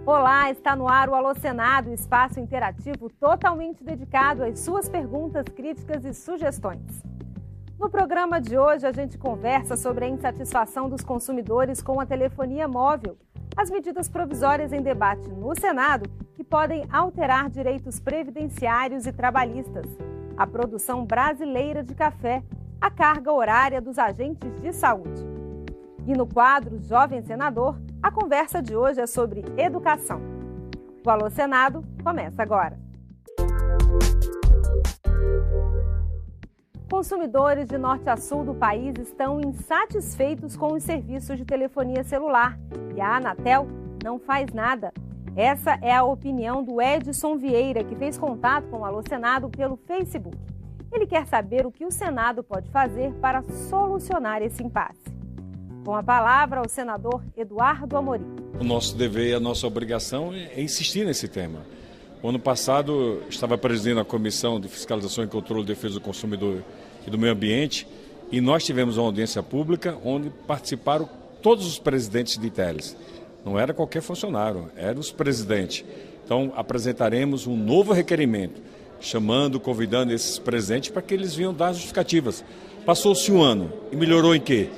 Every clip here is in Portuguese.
Olá, está no ar o Alô Senado, espaço interativo totalmente dedicado às suas perguntas, críticas e sugestões. No programa de hoje, a gente conversa sobre a insatisfação dos consumidores com a telefonia móvel, as medidas provisórias em debate no Senado que podem alterar direitos previdenciários e trabalhistas, a produção brasileira de café, a carga horária dos agentes de saúde. E no quadro Jovem Senador, a conversa de hoje é sobre educação. O Alô Senado começa agora. Consumidores de norte a sul do país estão insatisfeitos com os serviços de telefonia celular e a Anatel não faz nada. Essa é a opinião do Edson Vieira, que fez contato com o Alô Senado pelo Facebook. Ele quer saber o que o Senado pode fazer para solucionar esse impasse. Com a palavra, o senador Eduardo Amorim. O nosso dever e a nossa obrigação é insistir nesse tema. O ano passado, estava presidindo a Comissão de Fiscalização e Controle de Defesa do Consumidor e do Meio Ambiente e nós tivemos uma audiência pública onde participaram todos os presidentes de teles. Não era qualquer funcionário, eram os presidentes. Então, apresentaremos um novo requerimento, convidando esses presidentes para que eles venham dar justificativas. Passou-se um ano e melhorou em quê?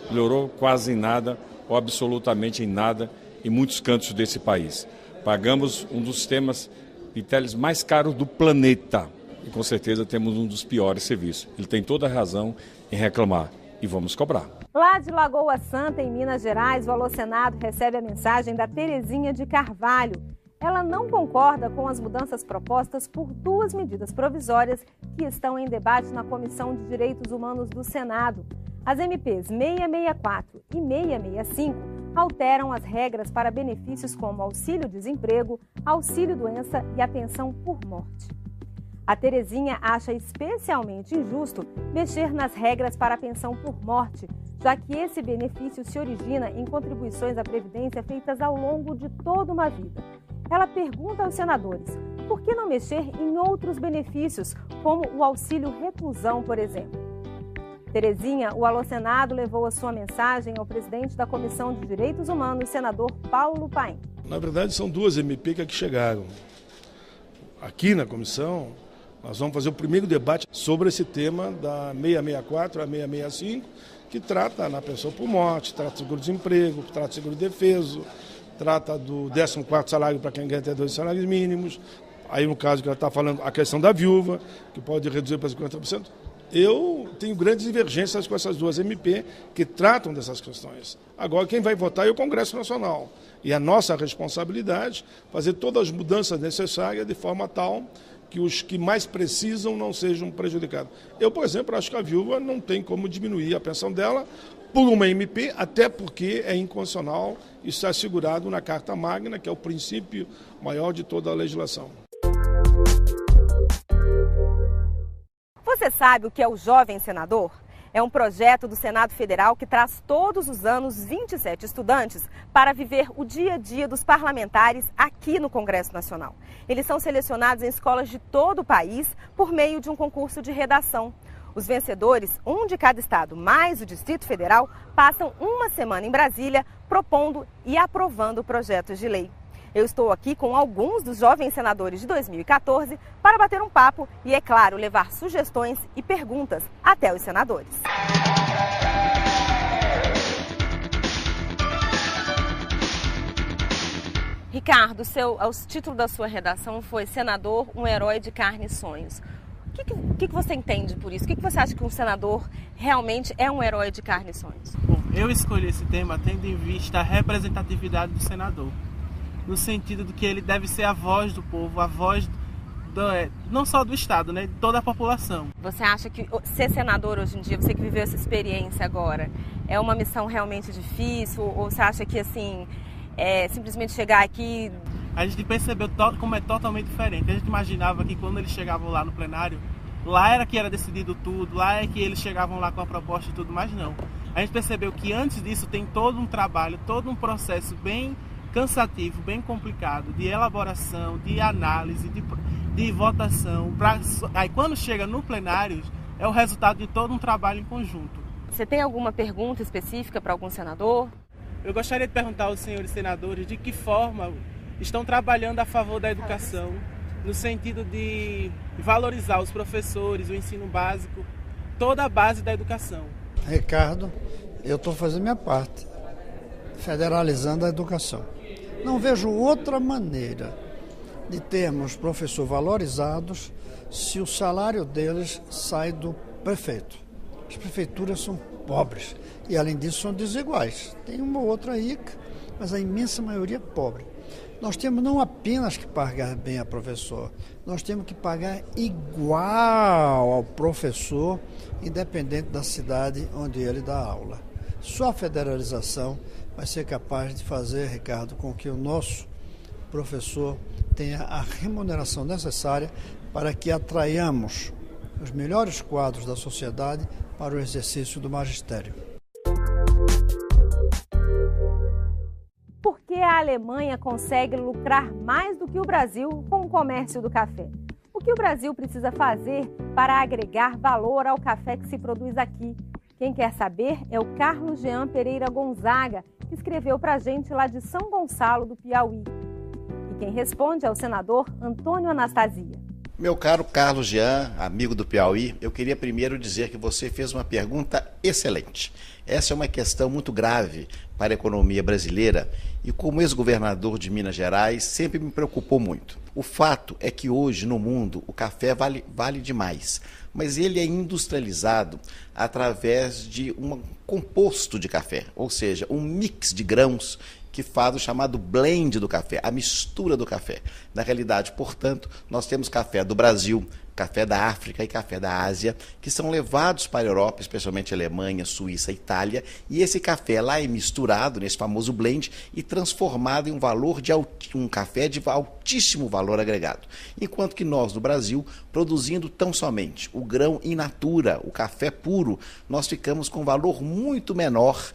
Melhorou quase em nada ou absolutamente em nada em muitos cantos desse país. Pagamos um dos sistemas de teles mais caros do planeta e com certeza temos um dos piores serviços. Ele tem toda a razão em reclamar e vamos cobrar. Lá de Lagoa Santa, em Minas Gerais, o Alô Senado recebe a mensagem da Terezinha de Carvalho. Ela não concorda com as mudanças propostas por duas medidas provisórias que estão em debate na Comissão de Direitos Humanos do Senado. As MPs 664 e 665 alteram as regras para benefícios como auxílio-desemprego, auxílio-doença e a pensão por morte. A Terezinha acha especialmente injusto mexer nas regras para a pensão por morte, já que esse benefício se origina em contribuições à Previdência feitas ao longo de toda uma vida. Ela pergunta aos senadores, por que não mexer em outros benefícios, como o auxílio-reclusão, por exemplo? Terezinha, o Alô Senado levou a sua mensagem ao presidente da Comissão de Direitos Humanos, senador Paulo Paim. Na verdade, são duas MP que aqui chegaram. Aqui na comissão, nós vamos fazer o primeiro debate sobre esse tema da 664 a 665, que trata na pensão por morte, trata do seguro-desemprego, trata do seguro-defeso, trata do 14º salário para quem ganha até 2 salários mínimos. Aí, no caso que ela está falando, a questão da viúva, que pode reduzir para 50%. Eu tenho grandes divergências com essas duas MP que tratam dessas questões. Agora, quem vai votar é o Congresso Nacional. E a nossa responsabilidade é fazer todas as mudanças necessárias de forma tal que os que mais precisam não sejam prejudicados. Eu, por exemplo, acho que a viúva não tem como diminuir a pensão dela por uma MP, até porque é inconstitucional e está assegurado na Carta Magna, que é o princípio maior de toda a legislação. Você sabe o que é o Jovem Senador? É um projeto do Senado Federal que traz todos os anos 27 estudantes para viver o dia a dia dos parlamentares aqui no Congresso Nacional. Eles são selecionados em escolas de todo o país por meio de um concurso de redação. Os vencedores, um de cada estado mais o Distrito Federal, passam uma semana em Brasília propondo e aprovando projetos de lei. Eu estou aqui com alguns dos jovens senadores de 2014 para bater um papo e, é claro, levar sugestões e perguntas até os senadores. Ricardo, o título da sua redação foi Senador, um herói de carne e sonhos. O que você entende por isso? O que você acha que um senador realmente é um herói de carne e sonhos? Bom, eu escolhi esse tema tendo em vista a representatividade do senador. No sentido de que ele deve ser a voz do povo, a voz não só do Estado, né, de toda a população. Você acha que ser senador hoje em dia, você que viveu essa experiência agora, é uma missão realmente difícil? Ou você acha que assim, simplesmente chegar aqui... A gente percebeu como é totalmente diferente. A gente imaginava que quando eles chegavam lá no plenário, lá era que era decidido tudo, lá é que eles chegavam lá com a proposta e tudo, mas não. a gente percebeu que antes disso tem todo um trabalho, todo um processo bem cansativo, bem complicado, de elaboração, de análise, de votação. Aí quando chega no plenário, é o resultado de todo um trabalho em conjunto. Você tem alguma pergunta específica para algum senador? Eu gostaria de perguntar aos senhores senadores de que forma estão trabalhando a favor da educação, no sentido de valorizar os professores, o ensino básico, toda a base da educação. Ricardo, eu estou fazendo minha parte, federalizando a educação. Não vejo outra maneira de termos professores valorizados se o salário deles sai do prefeito. As prefeituras são pobres e, além disso, são desiguais. Tem uma ou outra rica, mas a imensa maioria é pobre. Nós temos não apenas que pagar bem a professor, nós temos que pagar igual ao professor, independente da cidade onde ele dá aula. Só a federalização vai ser capaz de fazer, Ricardo, com que o nosso professor tenha a remuneração necessária para que atraiamos os melhores quadros da sociedade para o exercício do magistério. Por que a Alemanha consegue lucrar mais do que o Brasil com o comércio do café? O que o Brasil precisa fazer para agregar valor ao café que se produz aqui? Quem quer saber é o Carlos Jean Pereira Gonzaga, que escreveu para a gente lá de São Gonçalo do Piauí. E quem responde é o senador Antônio Anastasia. Meu caro Carlos Jean, amigo do Piauí, eu queria primeiro dizer que você fez uma pergunta excelente. Essa é uma questão muito grave para a economia brasileira e, como ex-governador de Minas Gerais, sempre me preocupou muito. O fato é que hoje no mundo o café vale demais, mas ele é industrializado através de um composto de café, ou seja, um mix de grãos que faz o chamado blend do café, a mistura do café. Na realidade, portanto, nós temos café do Brasil, café da África e café da Ásia, que são levados para a Europa, especialmente a Alemanha, Suíça, Itália, e esse café lá é misturado nesse famoso blend e transformado em um café de altíssimo valor agregado. Enquanto que nós, no Brasil, produzindo tão somente o grão in natura, o café puro, nós ficamos com um valor muito menor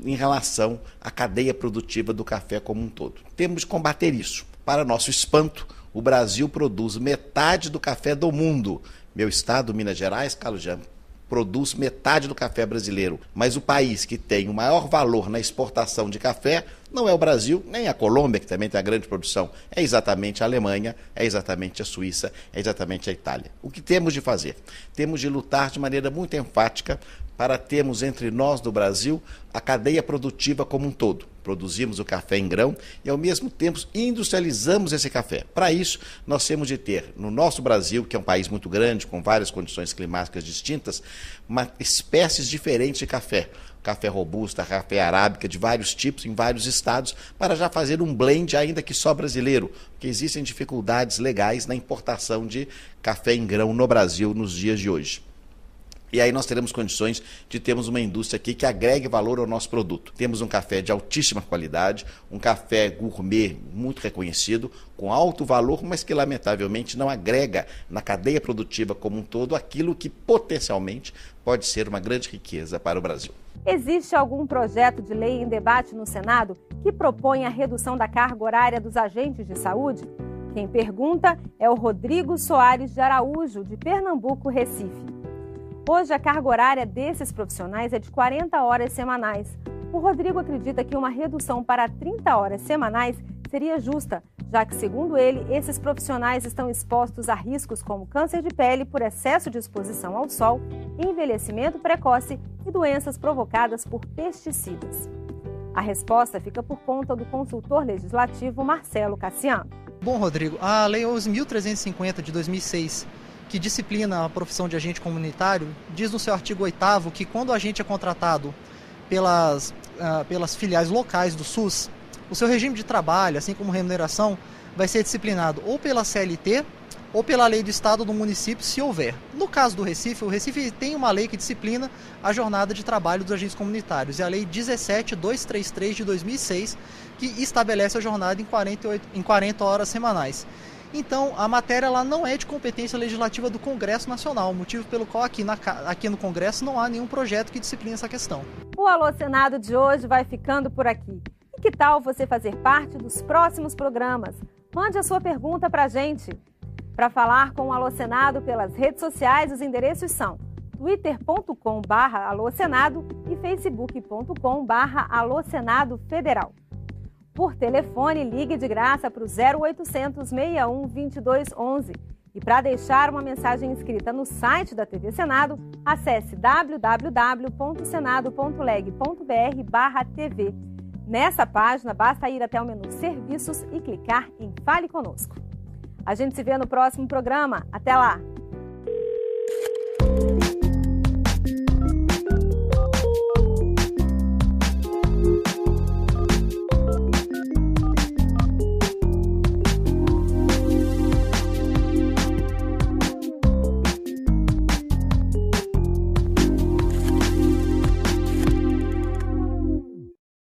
em relação à cadeia produtiva do café como um todo. Temos de combater isso. Para nosso espanto, o Brasil produz metade do café do mundo. Meu estado, Minas Gerais, Carlos Jean, produz metade do café brasileiro. Mas o país que tem o maior valor na exportação de café não é o Brasil, nem a Colômbia, que também tem a grande produção. É exatamente a Alemanha, é exatamente a Suíça, é exatamente a Itália. O que temos de fazer? Temos de lutar de maneira muito enfática para termos entre nós do Brasil a cadeia produtiva como um todo. Produzimos o café em grão e, ao mesmo tempo, industrializamos esse café. Para isso, nós temos de ter, no nosso Brasil, que é um país muito grande, com várias condições climáticas distintas, espécies diferentes de café. Café robusta, café arábica, de vários tipos, em vários estados, para já fazer um blend, ainda que só brasileiro, porque existem dificuldades legais na importação de café em grão no Brasil nos dias de hoje. E aí nós teremos condições de termos uma indústria aqui que agregue valor ao nosso produto. Temos um café de altíssima qualidade, um café gourmet muito reconhecido, com alto valor, mas que lamentavelmente não agrega na cadeia produtiva como um todo aquilo que potencialmente pode ser uma grande riqueza para o Brasil. Existe algum projeto de lei em debate no Senado que propõe a redução da carga horária dos agentes de saúde? Quem pergunta é o Rodrigo Soares de Araújo, de Pernambuco, Recife. Hoje, a carga horária desses profissionais é de 40 horas semanais. O Rodrigo acredita que uma redução para 30 horas semanais seria justa, já que, segundo ele, esses profissionais estão expostos a riscos como câncer de pele por excesso de exposição ao sol, envelhecimento precoce e doenças provocadas por pesticidas. A resposta fica por conta do consultor legislativo Marcelo Cassiano. Bom, Rodrigo, a Lei 11.350 de 2006, que disciplina a profissão de agente comunitário, diz no seu artigo 8º que quando o agente é contratado pelas filiais locais do SUS, o seu regime de trabalho, assim como remuneração, vai ser disciplinado ou pela CLT ou pela lei do estado ou do município, se houver. No caso do Recife, o Recife tem uma lei que disciplina a jornada de trabalho dos agentes comunitários, é a Lei 17.233 de 2006, que estabelece a jornada em 40 horas semanais. Então, a matéria ela não é de competência legislativa do Congresso Nacional, motivo pelo qual aqui no Congresso não há nenhum projeto que discipline essa questão. O O Alô Senado de hoje vai ficando por aqui. E que tal você fazer parte dos próximos programas? Mande a sua pergunta para a gente. Para falar com o Alô Senado pelas redes sociais, os endereços são twitter.com/alôsenado e facebook.com/alôsenadofederal. Por telefone, ligue de graça para o 0800 61 2211. E para deixar uma mensagem escrita no site da TV Senado, acesse www.senado.leg.br/TV. Nessa página, basta ir até o menu Serviços e clicar em Fale Conosco. A gente se vê no próximo programa. Até lá!